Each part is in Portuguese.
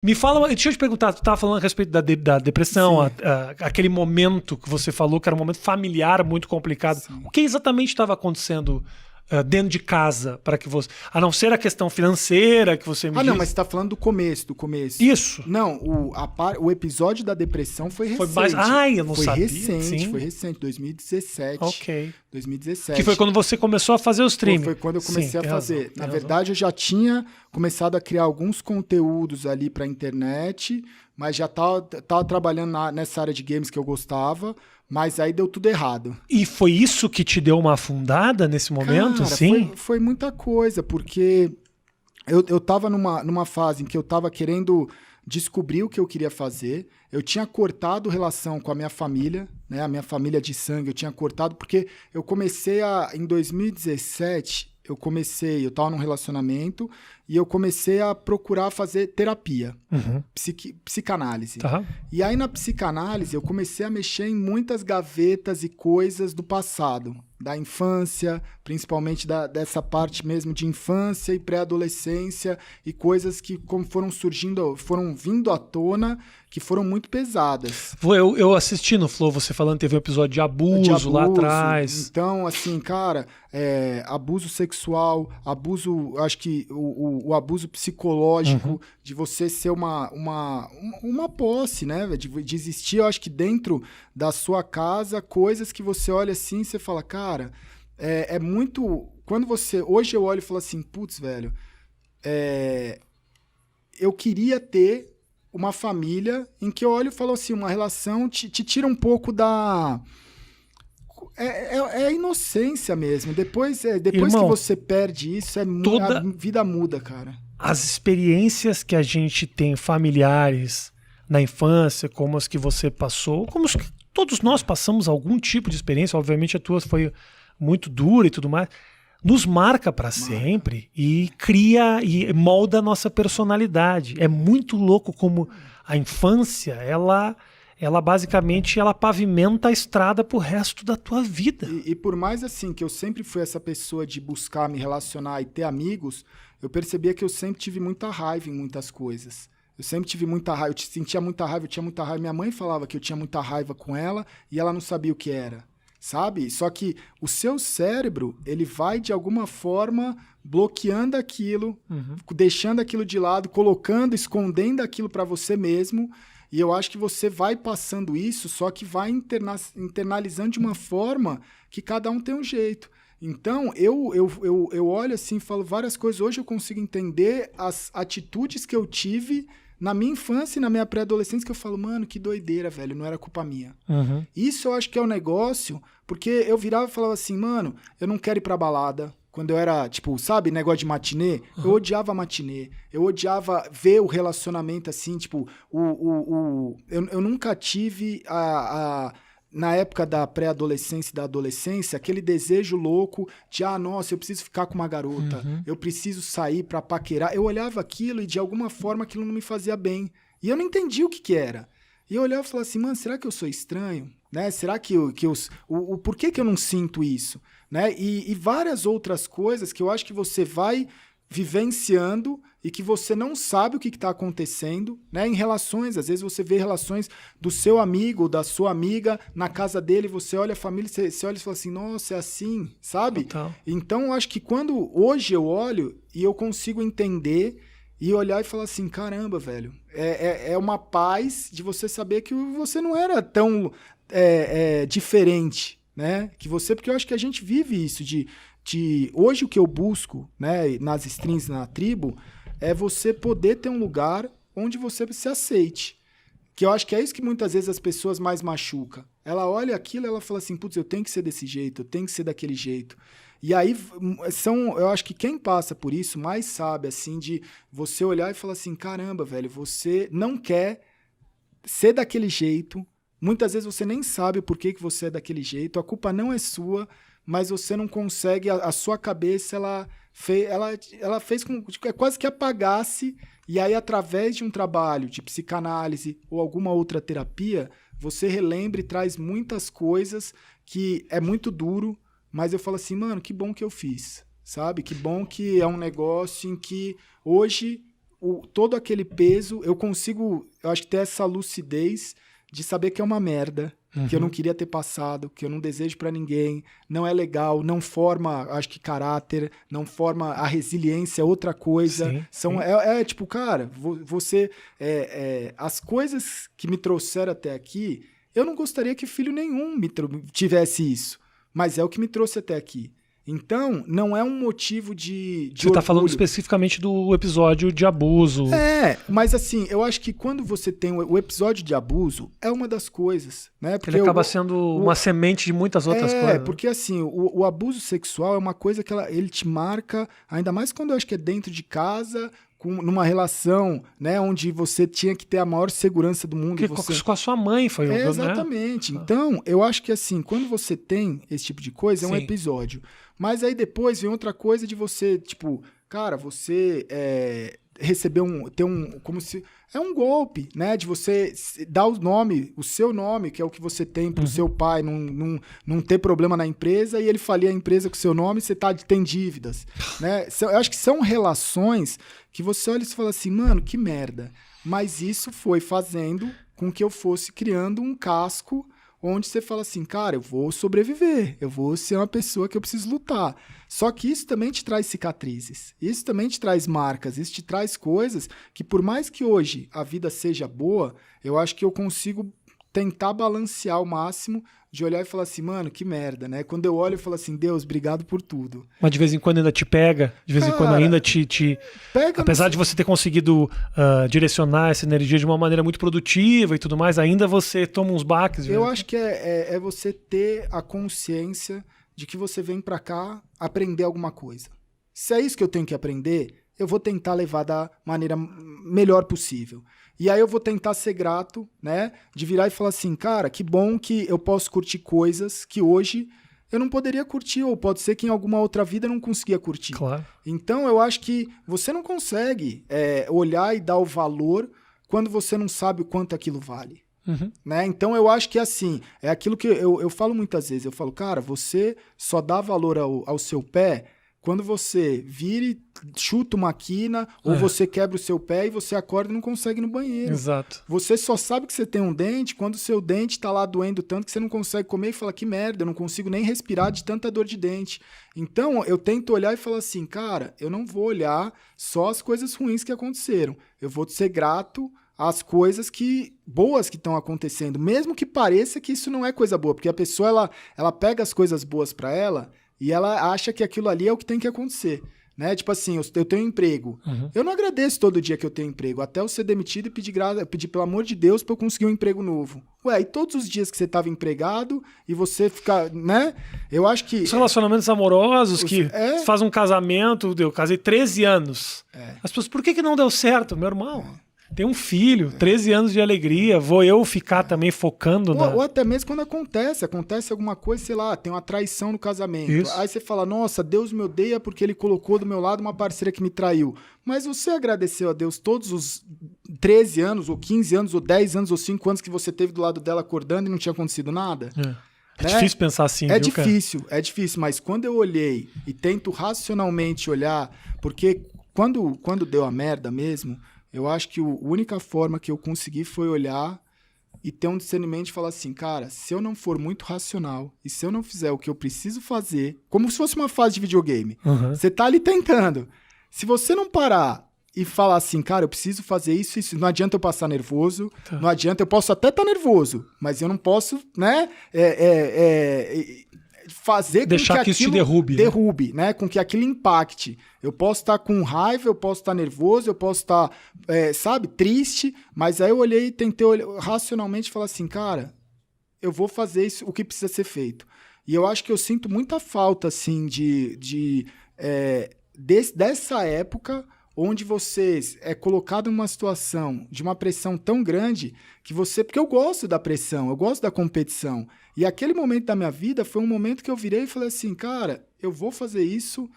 Me fala, deixa eu te perguntar, tu estava falando a respeito da depressão, aquele momento que você falou que era um momento familiar muito complicado. Sim. O que exatamente estava acontecendo dentro de casa para que você... A não ser a questão financeira que você me disse. Não, mas você tá falando do começo. Isso. Não, o episódio da depressão foi recente. Foi mais... Ai, eu não sabia. Foi recente, 2017. Ok. 2017. Que foi quando você começou a fazer o streaming. Foi quando eu comecei a fazer. Razão, Na verdade, eu já tinha começado a criar alguns conteúdos ali pra internet, mas já tava trabalhando nessa área de games que eu gostava, mas aí deu tudo errado. E foi isso que te deu uma afundada nesse momento? Cara, Sim? Foi muita coisa, porque eu tava numa fase em que eu tava querendo descobrir o que eu queria fazer. Eu tinha cortado relação com a minha família, né? A minha família de sangue eu tinha cortado, porque eu comecei em 2017, eu tava num relacionamento e eu comecei a procurar fazer terapia, psicanálise. Tá. E aí na psicanálise eu comecei a mexer em muitas gavetas e coisas do passado, da infância, principalmente dessa parte mesmo de infância e pré-adolescência e coisas que como foram vindo à tona, que foram muito pesadas. Eu assisti no Flow você falando que teve um episódio de abuso lá atrás. Então, assim, cara, abuso sexual, acho que o abuso psicológico, de você ser uma posse, né? De existir, eu acho que dentro da sua casa, coisas que você olha assim e você fala, cara, é muito... Hoje eu olho e falo assim, putz, velho, eu queria ter uma família em que eu olho e falo assim, uma relação te tira um pouco da... É a inocência mesmo. Depois Irmão, que você perde isso, a vida muda, cara. As experiências que a gente tem familiares na infância, como as que você passou, como todos nós passamos algum tipo de experiência, obviamente a tua foi muito dura e tudo mais, nos marca para sempre e cria e molda a nossa personalidade. É muito louco como a infância, ela basicamente pavimenta a estrada pro resto da tua vida. E por mais assim que eu sempre fui essa pessoa de buscar me relacionar e ter amigos, eu percebia que eu sempre tive muita raiva em muitas coisas. Eu sempre tive muita raiva, eu sentia muita raiva, eu tinha muita raiva. Minha mãe falava que eu tinha muita raiva com ela e ela não sabia o que era. Sabe? Só que o seu cérebro, ele vai de alguma forma bloqueando aquilo, deixando aquilo de lado, escondendo aquilo para você mesmo. E eu acho que você vai passando isso, só que vai internalizando de uma forma que cada um tem um jeito. Então, eu olho assim e falo várias coisas. Hoje eu consigo entender as atitudes que eu tive na minha infância e na minha pré-adolescência, que eu falo, mano, que doideira, velho, não era culpa minha. Isso eu acho que é um negócio, porque eu virava e falava assim, mano, eu não quero ir pra balada. Quando eu era, tipo, sabe, negócio de matinê, eu odiava matinê. Eu odiava ver o relacionamento assim, tipo, eu nunca tive na época da pré-adolescência e da adolescência, aquele desejo louco de, nossa, eu preciso ficar com uma garota, eu preciso sair pra paquerar. Eu olhava aquilo e, de alguma forma, aquilo não me fazia bem. E eu não entendia o que era. E eu olhava e falava assim, mano, será que eu sou estranho? Né? Será que por que eu não sinto isso? Né? E várias outras coisas que eu acho que você vai vivenciando e que você não sabe o que está acontecendo, né? Em relações, às vezes você vê relações do seu amigo, da sua amiga, na casa dele, você olha a família, você olha e fala assim, nossa, é assim, sabe? Total. Então, eu acho que hoje eu olho e eu consigo entender e olhar e falar assim, caramba, velho, é uma paz de você saber que você não era tão diferente, né? Porque eu acho que a gente vive isso hoje o que eu busco, né, nas streams, na tribo, é você poder ter um lugar onde você se aceite. Que eu acho que é isso que muitas vezes as pessoas mais machucam. Ela olha aquilo e ela fala assim, putz, eu tenho que ser desse jeito, eu tenho que ser daquele jeito. E aí, eu acho que quem passa por isso mais sabe, assim, de você olhar e falar assim, caramba, velho, você não quer ser daquele jeito. Muitas vezes você nem sabe o porquê que você é daquele jeito, a culpa não é sua, mas você não consegue, a sua cabeça, ela fez com que quase que apagasse, e aí através de um trabalho de psicanálise ou alguma outra terapia, você relembra e traz muitas coisas que é muito duro, mas eu falo assim, mano, que bom que eu fiz, sabe? Que bom que é um negócio em que hoje todo aquele peso, eu acho que ter essa lucidez de saber que é uma merda, que eu não queria ter passado, que eu não desejo pra ninguém, não é legal, não forma, acho que caráter, não forma a resiliência, é outra coisa. Sim. Tipo, cara, você... as coisas que me trouxeram até aqui, eu não gostaria que filho nenhum tivesse isso, mas é o que me trouxe até aqui. Então, não é um motivo de Você está falando especificamente do episódio de abuso. Mas assim, eu acho que quando você tem o episódio de abuso, é uma das coisas, né? Porque ele acaba sendo uma semente de muitas outras coisas. Porque assim, o abuso sexual é uma coisa que ele te marca, ainda mais quando eu acho que é dentro de casa, numa relação, né, onde você tinha que ter a maior segurança do mundo. Com a sua mãe foi um exatamente. Né? Então, eu acho que assim, quando você tem esse tipo de coisa, é um episódio. Mas aí depois vem outra coisa de você, tipo, cara, você receber como se... É um golpe, né? De você dar o seu nome, que é o que você tem pro seu pai, não ter problema na empresa, e ele falir a empresa com o seu nome e você tem dívidas, né? Eu acho que são relações que você olha e fala assim, mano, que merda. Mas isso foi fazendo com que eu fosse criando um casco onde você fala assim, cara, eu vou sobreviver, eu vou ser uma pessoa que eu preciso lutar. Só que isso também te traz cicatrizes, isso também te traz marcas, isso te traz coisas que por mais que hoje a vida seja boa, eu acho que eu consigo tentar balancear ao máximo de olhar e falar assim, mano, que merda, né? Quando eu olho, eu falo assim, Deus, obrigado por tudo. Mas de vez em quando ainda te pega, de vez em quando ainda te... Pega, apesar de você ter conseguido direcionar essa energia de uma maneira muito produtiva e tudo mais, ainda você toma uns baques. Eu acho que é você ter a consciência de que você vem pra cá aprender alguma coisa. Se é isso que eu tenho que aprender, eu vou tentar levar da maneira melhor possível. E aí eu vou tentar ser grato, né? De virar e falar assim, cara, que bom que eu posso curtir coisas que hoje eu não poderia curtir, ou pode ser que em alguma outra vida eu não conseguia curtir. Claro. Então eu acho que você não consegue olhar e dar o valor quando você não sabe o quanto aquilo vale. Né? Então eu acho que assim, é aquilo que eu falo muitas vezes, eu falo, cara, você só dá valor ao seu pé quando você vira e chuta uma quina, ou você quebra o seu pé e você acorda e não consegue ir no banheiro. Exato. Você só sabe que você tem um dente quando o seu dente tá lá doendo tanto que você não consegue comer e fala, que merda, eu não consigo nem respirar de tanta dor de dente. Então, eu tento olhar e falar assim, cara, eu não vou olhar só as coisas ruins que aconteceram. Eu vou ser grato às coisas boas que estão acontecendo, mesmo que pareça que isso não é coisa boa, porque a pessoa, ela pega as coisas boas para ela e ela acha que aquilo ali é o que tem que acontecer, né? Tipo assim, eu tenho emprego. Eu não agradeço todo dia que eu tenho emprego, até eu ser demitido e pedir pelo amor de Deus pra eu conseguir um emprego novo. Ué, e todos os dias que você tava empregado e você fica, né? Eu acho que... Os relacionamentos amorosos que faz um casamento, eu casei 13 anos. As pessoas, por que não deu certo? Meu irmão... Tem um filho, 13 anos de alegria, vou eu ficar também focando ou até mesmo quando acontece alguma coisa, sei lá, tem uma traição no casamento. Isso. Aí você fala, nossa, Deus me odeia porque ele colocou do meu lado uma parceira que me traiu. Mas você agradeceu a Deus todos os 13 anos, ou 15 anos, ou 10 anos, ou 5 anos que você teve do lado dela acordando e não tinha acontecido nada? É difícil pensar assim, é difícil, mas quando eu olhei e tento racionalmente olhar, porque quando deu a merda mesmo... Eu acho que a única forma que eu consegui foi olhar e ter um discernimento e falar assim, cara, se eu não for muito racional e se eu não fizer o que eu preciso fazer, como se fosse uma fase de videogame, você tá ali tentando. Se você não parar e falar assim, cara, eu preciso fazer isso, não adianta eu passar nervoso, não adianta, eu posso até estar nervoso, mas eu não posso, né, fazer deixar com que isso aquilo te derrube, né? Com que aquilo impacte. Eu posso estar com raiva, eu posso estar nervoso, eu posso estar, triste, mas aí eu olhei e tentei racionalmente falar assim, cara, eu vou fazer isso, o que precisa ser feito. E eu acho que eu sinto muita falta, assim, dessa época onde você é colocado numa situação de uma pressão tão grande que porque eu gosto da pressão, eu gosto da competição. E aquele momento da minha vida foi um momento que eu virei e falei assim, cara, eu vou fazer isso,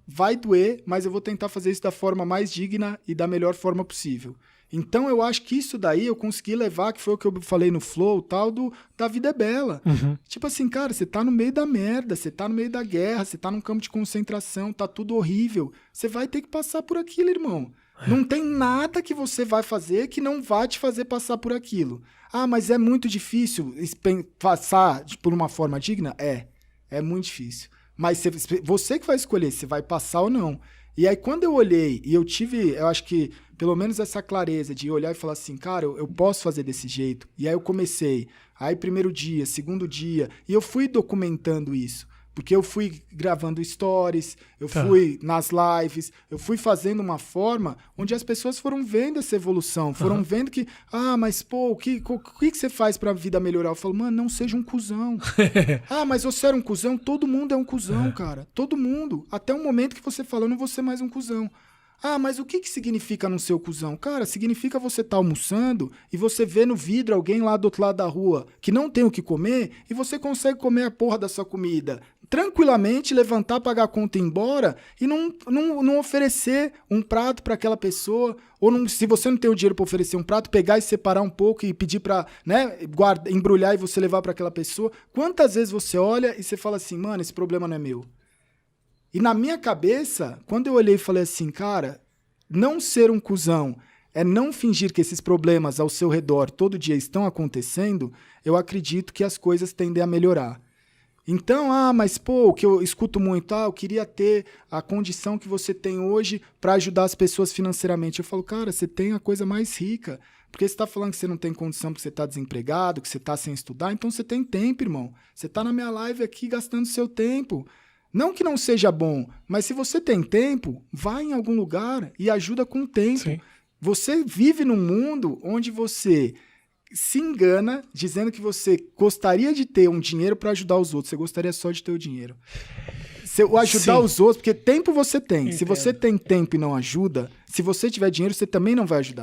vai doer, mas eu vou tentar fazer isso da forma mais digna e da melhor forma possível. Então eu acho que isso daí eu consegui levar, que foi o que eu falei no Flow, tal, da vida é bela. Tipo assim, cara, você tá no meio da merda, você tá no meio da guerra, você tá num campo de concentração, tá tudo horrível. Você vai ter que passar por aquilo, irmão. Não tem nada que você vai fazer que não vai te fazer passar por aquilo. Ah, mas é muito difícil passar por uma forma digna? É muito difícil. Mas você que vai escolher se vai passar ou não. E aí, quando eu olhei e eu acho que pelo menos essa clareza de olhar e falar assim, cara, eu posso fazer desse jeito. E aí eu comecei. Aí, primeiro dia, segundo dia, e eu fui documentando isso. Porque eu fui gravando stories, eu fui nas lives, eu fui fazendo uma forma onde as pessoas foram vendo essa evolução, foram vendo que, mas pô, o que você faz pra vida melhorar? Eu falo, mano, não seja um cuzão. Mas você era um cuzão? Todo mundo é um cuzão, cara. Todo mundo. Até o momento que você fala, eu não vou ser mais um cuzão. Mas o que significa não ser o cuzão? Cara, significa você estar almoçando e você vê no vidro alguém lá do outro lado da rua que não tem o que comer e você consegue comer a porra da sua comida tranquilamente, levantar, pagar a conta e ir embora e não oferecer um prato para aquela pessoa. Ou não, se você não tem o dinheiro para oferecer um prato, pegar e separar um pouco e pedir para, né, embrulhar e você levar para aquela pessoa. Quantas vezes você olha e você fala assim, mano, esse problema não é meu? E na minha cabeça, quando eu olhei e falei assim, cara, não ser um cuzão é não fingir que esses problemas ao seu redor todo dia estão acontecendo, eu acredito que as coisas tendem a melhorar. Então, mas pô, o que eu escuto muito, eu queria ter a condição que você tem hoje para ajudar as pessoas financeiramente. Eu falo, cara, você tem a coisa mais rica. Porque você está falando que você não tem condição porque você está desempregado, que você está sem estudar, então você tem tempo, irmão. Você está na minha live aqui gastando seu tempo. Não que não seja bom, mas se você tem tempo, vai em algum lugar e ajuda com o tempo. Sim. Você vive num mundo onde você se engana dizendo que você gostaria de ter um dinheiro para ajudar os outros. Você gostaria só de ter o dinheiro. Ajudar os outros, porque tempo você tem. Entendo. Se você tem tempo e não ajuda, se você tiver dinheiro, você também não vai ajudar.